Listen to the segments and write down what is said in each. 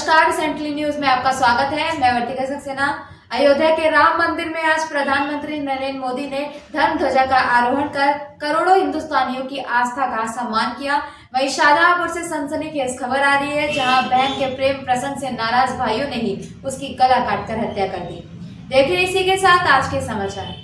नमस्कार, central news में आपका स्वागत है। मैं वर्तिका सक्सेना। अयोध्या के राम मंदिर में आज प्रधानमंत्री नरेंद्र मोदी ने धर्म ध्वजा का आरोहण कर करोड़ों हिंदुस्तानियों की आस्था का सम्मान किया। वहीं शाहजहांपुर से सनसनीखेज खबर आ रही है, जहां बहन के प्रेम प्रसंग से नाराज भाइयों ने ही उसकी गला काटकर हत्या कर दी। देखिए इसी के साथ आज के समाचार।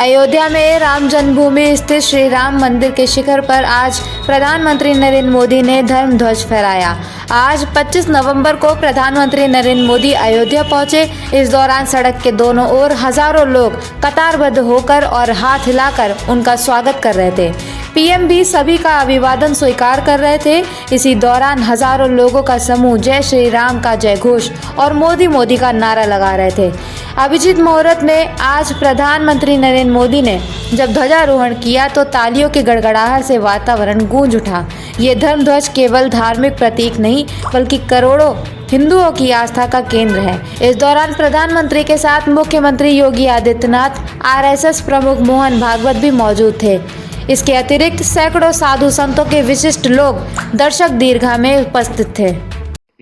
अयोध्या में राम जन्मभूमि स्थित श्री राम मंदिर के शिखर पर आज प्रधानमंत्री नरेंद्र मोदी ने धर्म ध्वज फहराया। आज 25 नवंबर को प्रधानमंत्री नरेंद्र मोदी अयोध्या पहुंचे। इस दौरान सड़क के दोनों ओर हजारों लोग कतारबद्ध होकर और हाथ हिलाकर उनका स्वागत कर रहे थे। पीएम भी सभी का अभिवादन स्वीकार कर रहे थे। इसी दौरान हजारों लोगों का समूह जय श्री राम का जय घोष और मोदी मोदी का नारा लगा रहे थे। अभिजीत मुहूर्त में आज प्रधानमंत्री नरेंद्र मोदी ने जब ध्वजारोहण किया तो तालियों की गड़गड़ाहट से वातावरण गूंज उठा। ये धर्म ध्वज केवल धार्मिक प्रतीक नहीं बल्कि करोड़ों हिंदुओं की आस्था का केंद्र है। इस दौरान प्रधानमंत्री के साथ मुख्यमंत्री योगी आदित्यनाथ, आरएसएस प्रमुख मोहन भागवत भी मौजूद थे। इसके अतिरिक्त सैकड़ों साधु संतों के विशिष्ट लोग दर्शक दीर्घा में उपस्थित थे।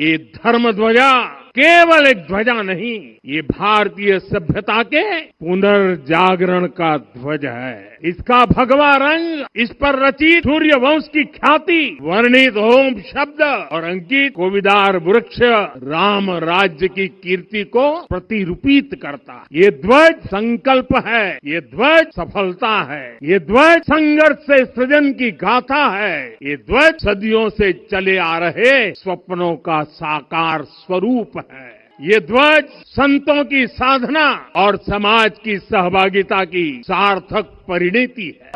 ये धर्म ध्वजा केवल एक ध्वजा नहीं, ये भारतीय सभ्यता के पुनर्जागरण का ध्वज है। इसका भगवा रंग, इस पर रचित सूर्य वंश की ख्याति, वर्णित ओम शब्द और अंकित कोविदार वृक्ष राम राज्य की कीर्ति को प्रतिरूपित करता है। ये ध्वज संकल्प है, ये ध्वज सफलता है, ये ध्वज संघर्ष से सृजन की गाथा है, ये ध्वज सदियों से चले आ रहे स्वप्नों का साकार स्वरूप है। ये ध्वज संतों की साधना और समाज की सहभागिता की सार्थक परिणति है।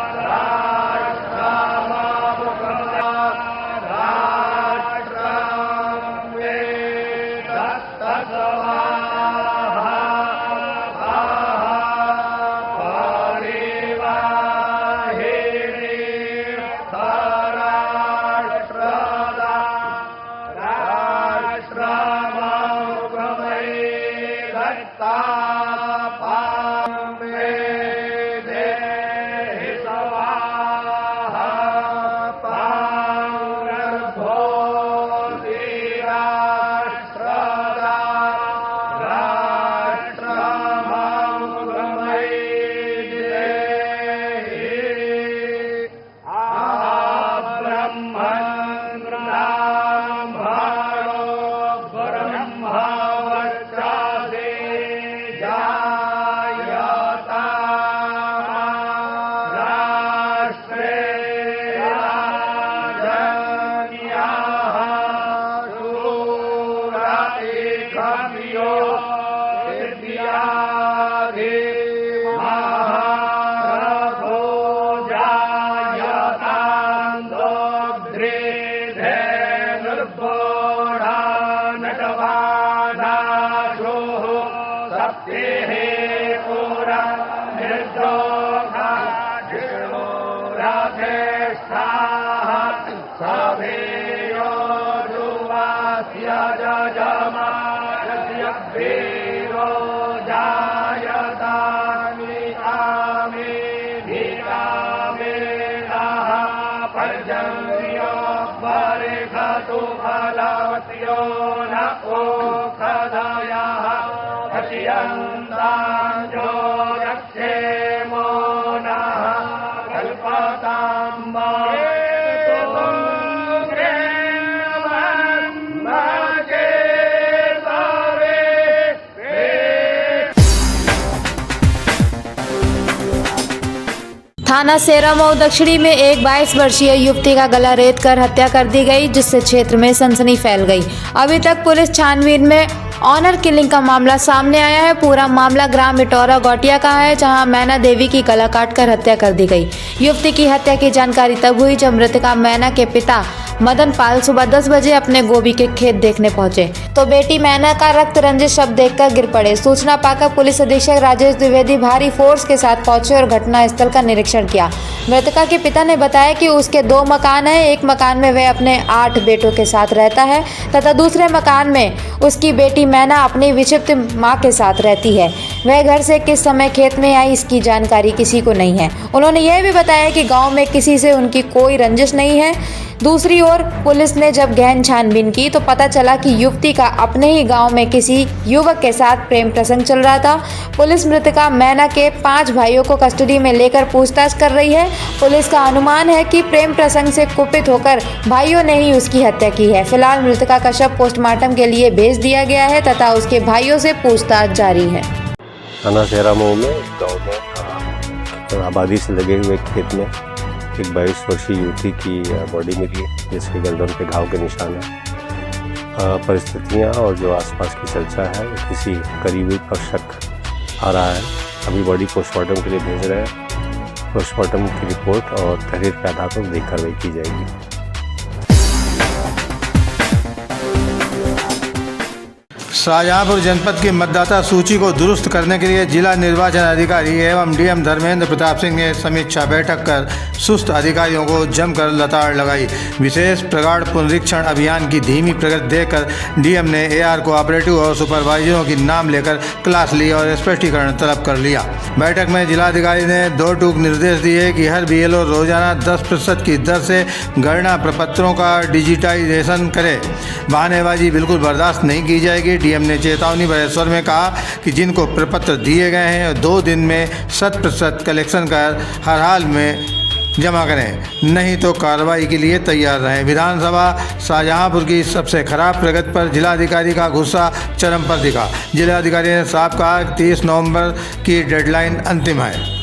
थाना सेरामऊ दक्षिणी में एक 22 वर्षीय युवती का गला रेत कर हत्या कर दी गई, जिससे क्षेत्र में सनसनी फैल गई। अभी तक पुलिस छानबीन में ऑनर किलिंग का मामला सामने आया है। पूरा मामला ग्राम इटौरा गौटिया का है, जहां मैना देवी की गला काटकर हत्या कर दी गई। युवती की हत्या की जानकारी तब हुई जब मृतका मैना के पिता मदन पाल सुबह 10 बजे अपने गोभी के खेत देखने पहुंचे तो बेटी मैना का रक्त रंजित शव देखकर गिर पड़े। सूचना पाकर पुलिस अधीक्षक राजेश द्विवेदी भारी फोर्स के साथ पहुंचे और घटना स्थल का निरीक्षण किया। मृतका के पिता ने बताया कि उसके 2 मकान हैं। एक मकान में वह अपने 8 बेटों के साथ रहता है तथा दूसरे मकान में उसकी बेटी मैना अपनी विक्षिप्त मां के साथ रहती है। वह घर से किस समय खेत में आई इसकी जानकारी किसी को नहीं है। उन्होंने यह भी बताया कि गांव में किसी से उनकी कोई रंजिश नहीं है। दूसरी ओर पुलिस ने जब गहन छानबीन की तो पता चला कि युवती का अपने ही गांव में किसी युवक के साथ प्रेम प्रसंग चल रहा था। पुलिस मृतका मैना के 5 भाइयों को कस्टडी में लेकर पूछताछ कर रही है। पुलिस का अनुमान है कि प्रेम प्रसंग से कुपित होकर भाइयों ने ही उसकी हत्या की है। फिलहाल मृतका का शव पोस्टमार्टम के लिए भेज दिया गया है तथा उसके भाइयों से पूछताछ जारी है। थाना सेहरा मऊ में गाँव में आबादी से लगे हुए खेत में एक 22 वर्षीय युवती की बॉडी मिली है, जिसके गर्दन पे घाव के निशान है। परिस्थितियाँ और जो आसपास की चर्चा है वो किसी करीबी पर शक आ रहा है। अभी बॉडी पोस्टमार्टम के लिए भेज रहे हैं। पोस्टमार्टम की रिपोर्ट और तहरीर के आधार पर देख कार्रवाई की जाएगी। शाहजहांपुर जनपद की मतदाता सूची को दुरुस्त करने के लिए जिला निर्वाचन अधिकारी एवं डीएम धर्मेंद्र प्रताप सिंह ने समीक्षा बैठक कर सुस्त अधिकारियों को जमकर लताड़ लगाई। विशेष प्रगाढ़ पुनरीक्षण अभियान की धीमी प्रगति देखकर डीएम ने एआर कोऑपरेटिव और सुपरवाइजरों की नाम लेकर क्लास ली और स्पष्टीकरण तलब कर लिया। बैठक में जिलाधिकारी ने 2 टूक निर्देश दिए कि हर बीएलओ रोजाना 10% की दर से गणना प्रपत्रों का डिजिटाइजेशन करे। बहानेबाजी बिल्कुल बर्दाश्त नहीं की जाएगी। डीएम ने चेतावनी भरे स्वर में कहा कि जिनको प्रपत्र दिए गए हैं 2 दिन में 100% कलेक्शन कर हर हाल में जमा करें, नहीं तो कार्रवाई के लिए तैयार रहें। विधानसभा शाहजहांपुर की सबसे खराब प्रगति पर जिलाधिकारी का गुस्सा चरम पर दिखा। जिलाधिकारी ने साफ कहा कि 30 नवंबर की डेडलाइन अंतिम है।